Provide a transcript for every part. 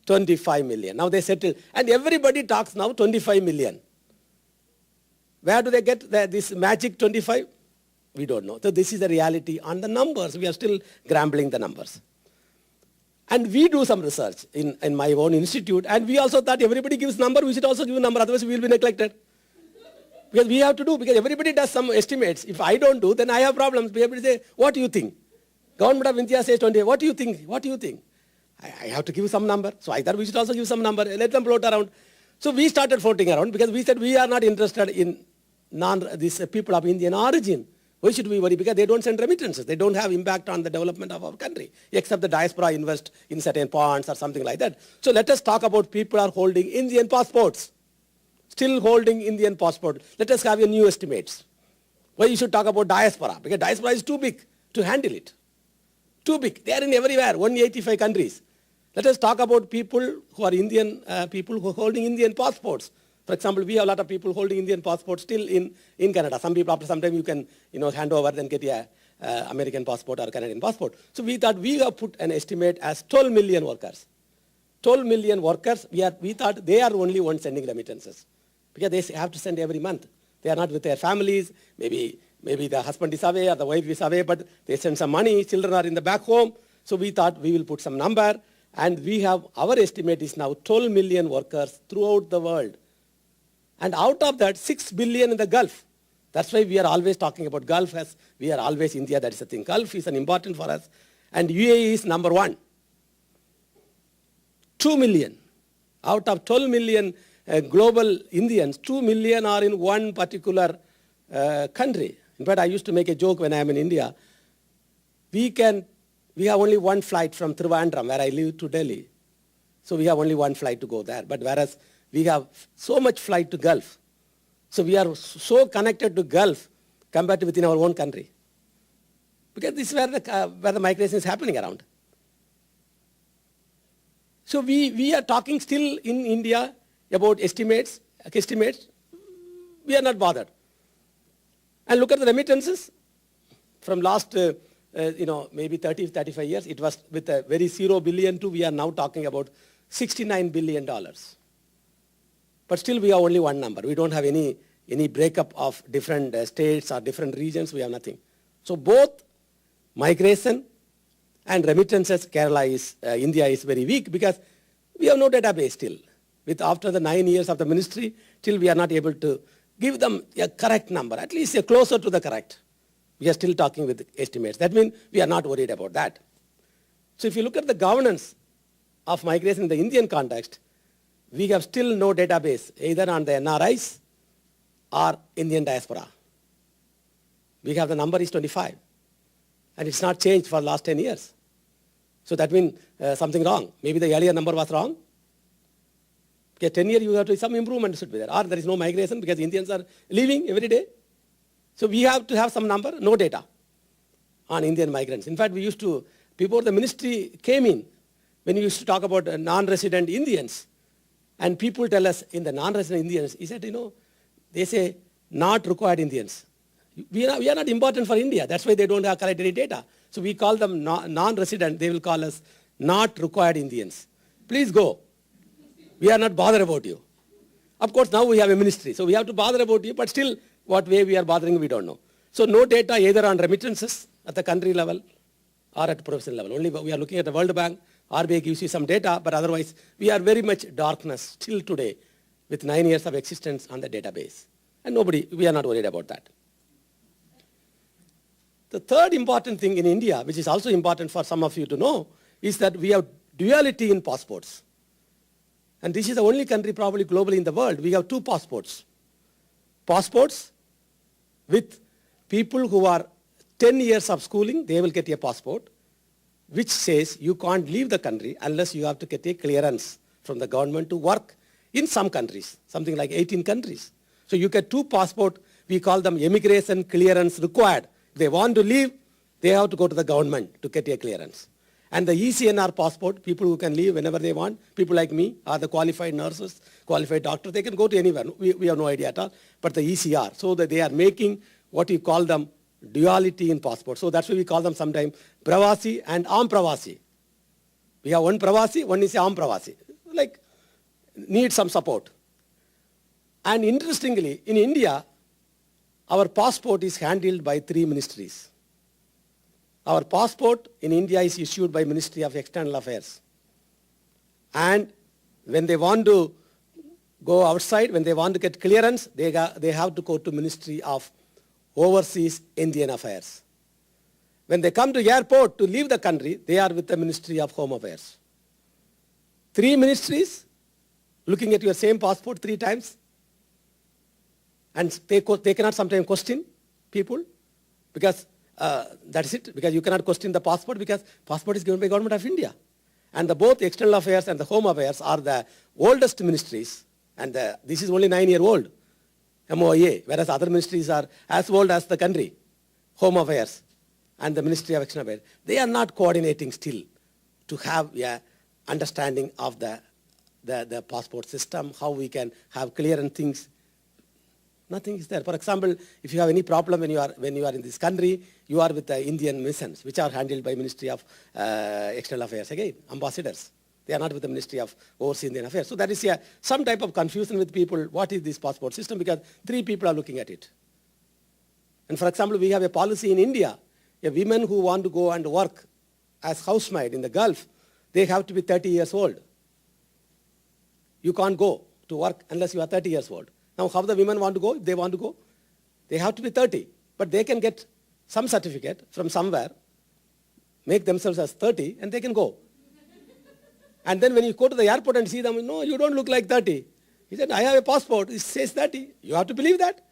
25 million. Now they settled. And everybody talks now 25 million. Where do they get this magic 25? We don't know. So this is the reality on the numbers. We are still scrambling the numbers. And we do some research in my own institute. And we also thought everybody gives number, we should also give a number. Otherwise we will be neglected. Because we have to do, because everybody does some estimates. If I don't do, then I have problems. Everybody say, what do you think? Government of India says 20. What do you think? What do you think? I have to give some number. So I thought we should also give some number. Let them float around. So we started floating around because we said we are not interested in these people of Indian origin. Why should we worry? Because they don't send remittances. They don't have impact on the development of our country, except the diaspora invest in certain ponds or something like that. So let us talk about people who are holding Indian passports, still holding Indian passport. Let us have a new estimates. Why you should talk about diaspora? Because diaspora is too big to handle it. Too big. They are in everywhere, 185 countries. Let us talk about people who are Indian, people who are holding Indian passports. For example, we have a lot of people holding Indian passports still in Canada. Some people, after some time, you can hand over, then get a American passport or Canadian passport. So we thought we have put an estimate as 12 million workers. 12 million workers, we thought they are only ones sending remittances. Because they have to send every month. They are not with their families. Maybe the husband is away or the wife is away, but they send some money. Children are in the back home. So we thought we will put some number. And we have, our estimate is now 12 million workers throughout the world. And out of that, 6 billion in the Gulf. That's why we are always talking about Gulf as we are always India, that is the thing. Gulf is an important for us. And UAE is number one. 2 million. Out of 12 million global Indians, 2 million are in one particular country. In fact, I used to make a joke when I am in India. We have only one flight from Trivandrum, where I live, to Delhi. So we have only one flight to go there. But whereas we have so much flight to Gulf. So we are so connected to Gulf compared to within our own country. Because this is where the migration is happening around. So we are talking still in India about estimates. We are not bothered. And look at the remittances. From last, maybe 30, 35 years, it was with a very 0 billion to we are now talking about $69 billion. But still we have only one number. We don't have any breakup of different states or different regions. We have nothing. So both migration and remittances, India is very weak because we have no database still. After the 9 years of the ministry, till we are not able to give them a correct number, at least closer to the correct. We are still talking with estimates. That means we are not worried about that. So if you look at the governance of migration in the Indian context, we have still no database, either on the NRIs or Indian diaspora. We have the number is 25. And it's not changed for the last 10 years. So that means something wrong. Maybe the earlier number was wrong. Okay, 10 years you have to, some improvement should be there. Or there is no migration because Indians are leaving every day. So we have to have some number, no data on Indian migrants. In fact, we used to, before the ministry came in, when we used to talk about non-resident Indians, and people tell us in the non-resident Indians, he said, they say not required Indians. We are not important for India. That's why they don't have correct data. So we call them non-resident. They will call us not required Indians. Please go. We are not bothered about you. Of course, now we have a ministry. So we have to bother about you. But still, what way we are bothering, we don't know. So no data either on remittances at the country level or at professional level. Only we are looking at the World Bank. RBI gives you some data. But otherwise, we are very much darkness still today with 9 years of existence on the database. And we are not worried about that. The third important thing in India, which is also important for some of you to know, is that we have duality in passports. And this is the only country probably globally in the world. We have two passports. Passports with people who are 10 years of schooling, they will get a passport, which says you can't leave the country unless you have to get a clearance from the government to work in some countries, something like 18 countries. So you get two passports, we call them immigration clearance required. If they want to leave, they have to go to the government to get a clearance. And the ECNR passport, people who can leave whenever they want, people like me, are the qualified nurses, qualified doctors, they can go to anywhere. We have no idea at all. But the ECR, so that they are making what you call them duality in passport. So that's why we call them sometimes Pravasi and Am Pravasi. We have one Pravasi, one is Am Pravasi. like need some support. And interestingly, in India, our passport is handled by 3 ministries. Our passport in India is issued by Ministry of External Affairs. And when they want to go outside, when they want to get clearance, they have to go to Ministry of Overseas Indian Affairs. When they come to airport to leave the country, they are with the Ministry of Home Affairs. 3 ministries looking at your same passport 3 times. And they cannot sometimes question people because that's it, because you cannot question the passport because passport is given by Government of India. And both External Affairs and the Home Affairs are the oldest ministries, and this is only 9-year-old, MOIA, whereas other ministries are as old as the country, Home Affairs and the Ministry of External Affairs. They are not coordinating still to have an understanding of the passport system, how we can have clearance things. Nothing is there. For example, if you have any problem when you are in this country, you are with the Indian missions, which are handled by Ministry of External Affairs. Again, ambassadors. They are not with the Ministry of Overseas Indian Affairs. So there is some type of confusion with people. What is this passport system? Because 3 people are looking at it. And for example, we have a policy in India. A women who want to go and work as housemaid in the Gulf, they have to be 30 years old. You can't go to work unless you are 30 years old. Now, how the women want to go? If they want to go, they have to be 30. But they can get some certificate from somewhere, make themselves as 30, and they can go. And then when you go to the airport and see them, no, you don't look like 30. He said, I have a passport. It says 30. You have to believe that.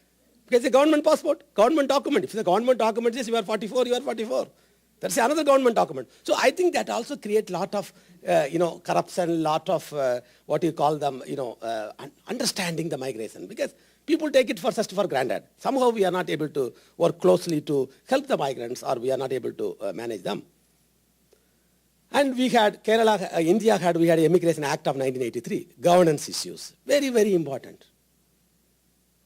Because it's a government passport, government document. If the government document says you are 44, you are 44. That's another government document. So I think that also creates a lot of, corruption, lot of, what you call them, understanding the migration. Because people take it just for granted. Somehow we are not able to work closely to help the migrants, or we are not able to manage them. And we had, India had an Immigration Act of 1983, governance issues. Very, very important.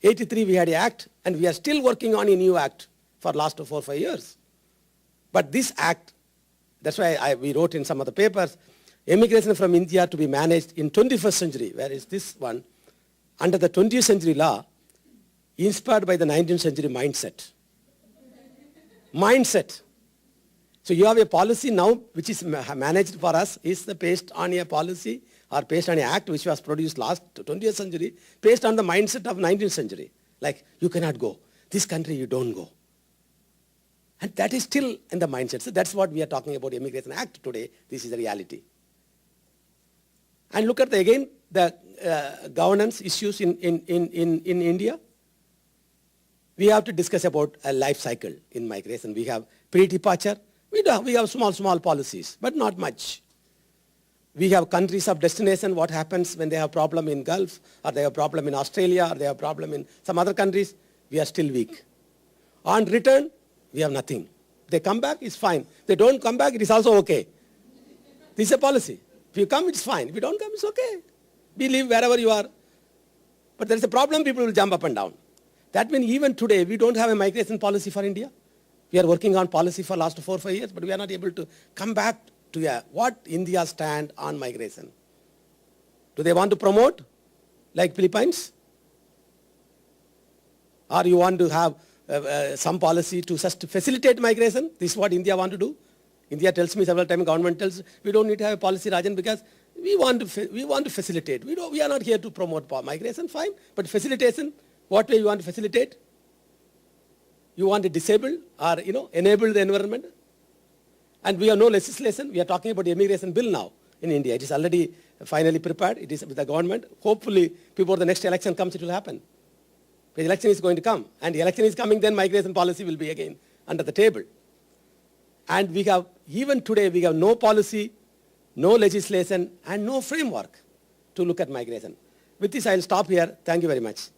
83 we had an act, and we are still working on a new act for last 4 or 5 years. But this act, that's why we wrote in some of the papers, immigration from India to be managed in 21st century, where is this one, under the 20th century law, inspired by the 19th century mindset. Mindset. So you have a policy now which is managed for us, is based on a policy or based on an act which was produced last 20th century, based on the mindset of 19th century. Like, you cannot go. This country you don't go. And that is still in the mindset. So that's what we are talking about, Immigration Act today. This is the reality. And look at again the governance issues in India. We have to discuss about a life cycle in migration. We have pre-departure. We have small policies, but not much. We have countries of destination, what happens when they have problem in Gulf, or they have problem in Australia, or they have problem in some other countries. We are still weak. On return, we have nothing. They come back, it's fine. They don't come back, it is also okay. This is a policy. If you come, it's fine. If you don't come, it's okay. We live wherever you are. But there is a problem, people will jump up and down. That means even today, we don't have a migration policy for India. We are working on policy for last 4 or 5 years, but we are not able to come back to what India stand on migration. Do they want to promote, like Philippines? Or you want to have some policy to just facilitate migration? This is what India want to do. India tells me several times, government tells, we don't need to have a policy, Rajan, because we want to facilitate. We are not here to promote migration, fine. But facilitation, what way you want to facilitate? You want to disable or enable the environment? And we have no legislation. We are talking about the immigration bill now in India. It is already finally prepared. It is with the government. Hopefully, before the next election comes, it will happen. The election is going to come. And the election is coming, then migration policy will be again under the table. And we have, even today, we have no policy, no legislation, and no framework to look at migration. With this, I'll stop here. Thank you very much.